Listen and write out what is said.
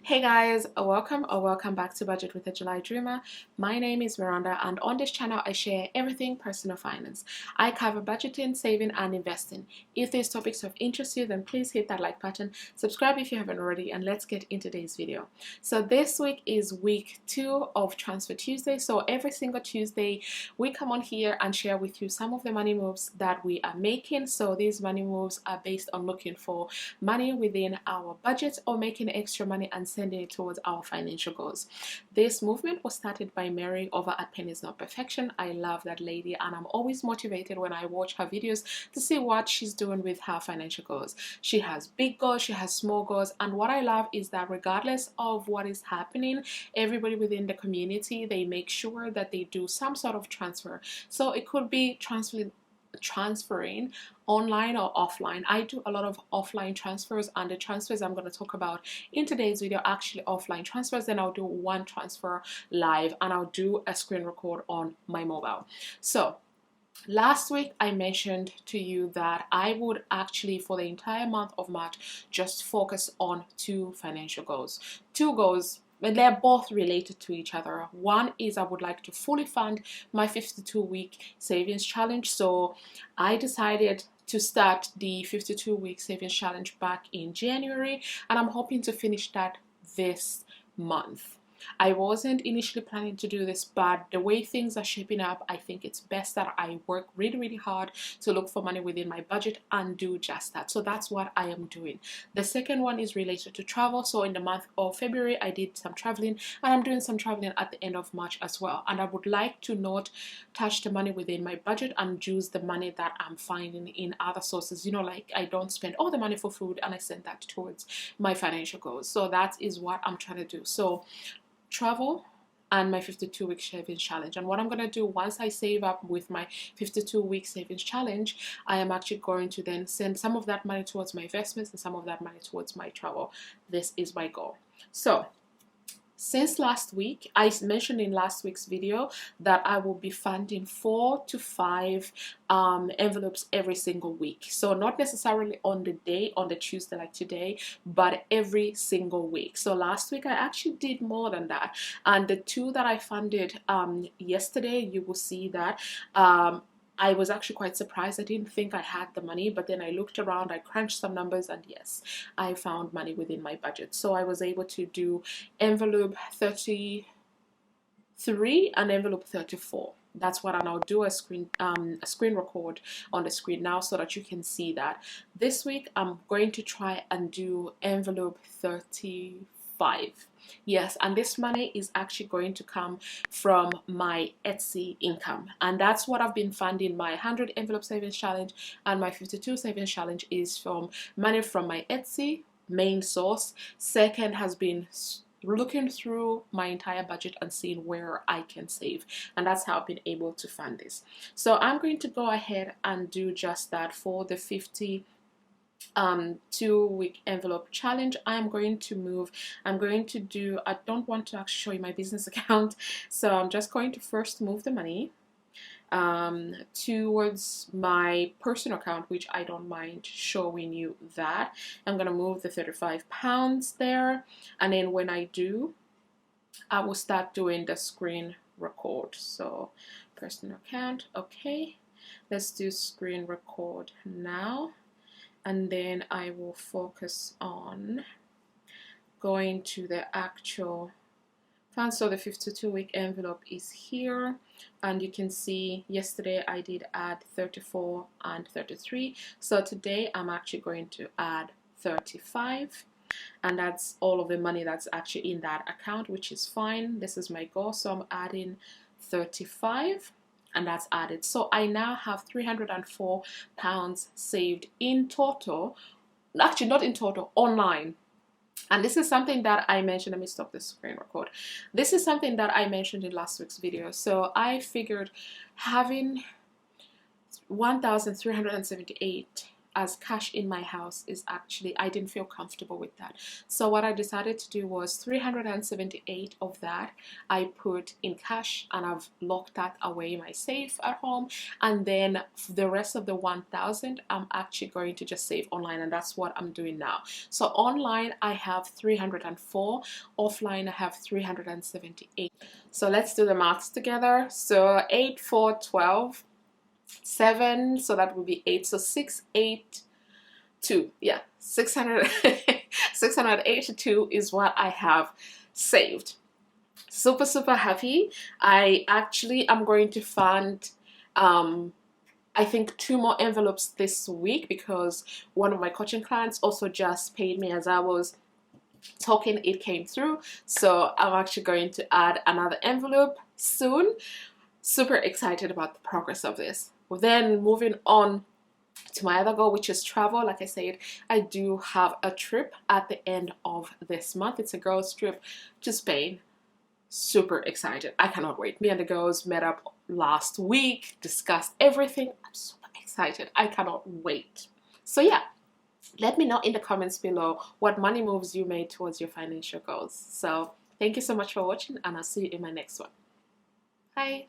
Hey guys, welcome back to Budget with a July Dreamer. My name is Miranda, and on this channel I share everything personal finance. I cover budgeting, saving and investing. If these topics of interest you, then please hit that like button, subscribe if you haven't already, and let's get into today's video. So this week is week 2 of Transfer Tuesday. So every single Tuesday we come on here and share with you some of the money moves that we are making. So these money moves are based on looking for money within our budget or making extra money and sending it towards our financial goals. This movement was started by Mary over at Pennies Not Perfection. I love that lady, and I'm always motivated when I watch her videos to see what she's doing with her financial goals. She has big goals, she has small goals, and what I love is that regardless of what is happening, everybody within the community, they make sure that they do some sort of transfer. So it could be transferring online or offline. I do a lot of offline transfers, and the transfers I'm going to talk about in today's video are actually offline transfers. Then I'll do one transfer live and I'll do a screen record on my mobile. So last week I mentioned to you that I would actually for the entire month of March just focus on two financial goals. Two goals, but they're both related to each other. One is I would like to fully fund my 52-week savings challenge. So I decided to start the 52-week savings challenge back in January, and I'm hoping to finish that this month. I wasn't initially planning to do this, but the way things are shaping up, I think it's best that I work really hard to look for money within my budget and do just that. So that's what I am doing. The second one is related to travel. So in the month of February, I did some traveling, and I'm doing some traveling at the end of March as well. And I would like to not touch the money within my budget and use the money that I'm finding in other sources. You know, like I don't spend all the money for food and I send that towards my financial goals. So that is what I'm trying to do. So travel and my 52-week savings challenge. And what I'm going to do once I save up with my 52-week savings challenge, I am actually going to then send some of that money towards my investments and some of that money towards my travel. This is my goal. So since last week, I mentioned in last week's video that I will be funding 4 to 5 envelopes every single week. So not necessarily on the day, on the Tuesday like today, but every single week. So last week I actually did more than that. And the 2 that I funded yesterday, you will see that I was actually quite surprised. I didn't think I had the money, but then I looked around, I crunched some numbers, and yes, I found money within my budget. So I was able to do envelope 33 and envelope 34. That's what, and I'll do a screen record on the screen now so that you can see that. This week I'm going to try and do envelope 35. Yes, and this money is actually going to come from my Etsy income, and that's what I've been funding my 100 envelope savings challenge, and my 52 savings challenge is from money from my Etsy main source. Second has been looking through my entire budget and seeing where I can save, and that's how I've been able to fund this. So I'm going to go ahead and do just that for the 2-week envelope challenge. I'm going to do, I don't want to actually show you my business account, so I'm just going to first move the money towards my personal account, which I don't mind showing you that. I'm gonna move the £35 there, and then when I do, I will start doing the screen record. So personal account, okay, let's do screen record now. And then I will focus on going to the actual fund. So the 52-week envelope is here, and you can see yesterday I did add 34 and 33. So today I'm actually going to add 35, and that's all of the money that's actually in that account, which is fine. This is my goal, so I'm adding 35. And that's added. So I now have £304 saved in total. Actually, not in total, online. And this is something that I mentioned. Let me stop the screen record. This is something that I mentioned in last week's video. So I figured having 1,378 as cash in my house is actually, I didn't feel comfortable with that. So what I decided to do was 378 of that I put in cash, and I've locked that away in my safe at home. And then the rest of the 1,000 I'm actually going to just save online, and that's what I'm doing now. So online I have 304, offline I have 378. So let's do the maths together. So 8, 4, 12, 7, so that would be 8. So 682, yeah, 600 682 is what I have saved. Super happy. I actually am going to fund I think 2 more envelopes this week, because one of my coaching clients also just paid me as I was talking. It came through, so I'm actually going to add another envelope soon. Super excited about the progress of this. Then moving on to my other goal, which is travel. Like I said, I do have a trip at the end of this month. It's a girls trip to Spain. Super excited. I cannot wait. Me and the girls met up last week, discussed everything. I'm super excited. I cannot wait. So yeah, let me know in the comments below what money moves you made towards your financial goals. So thank you so much for watching, and I'll see you in my next one. Bye.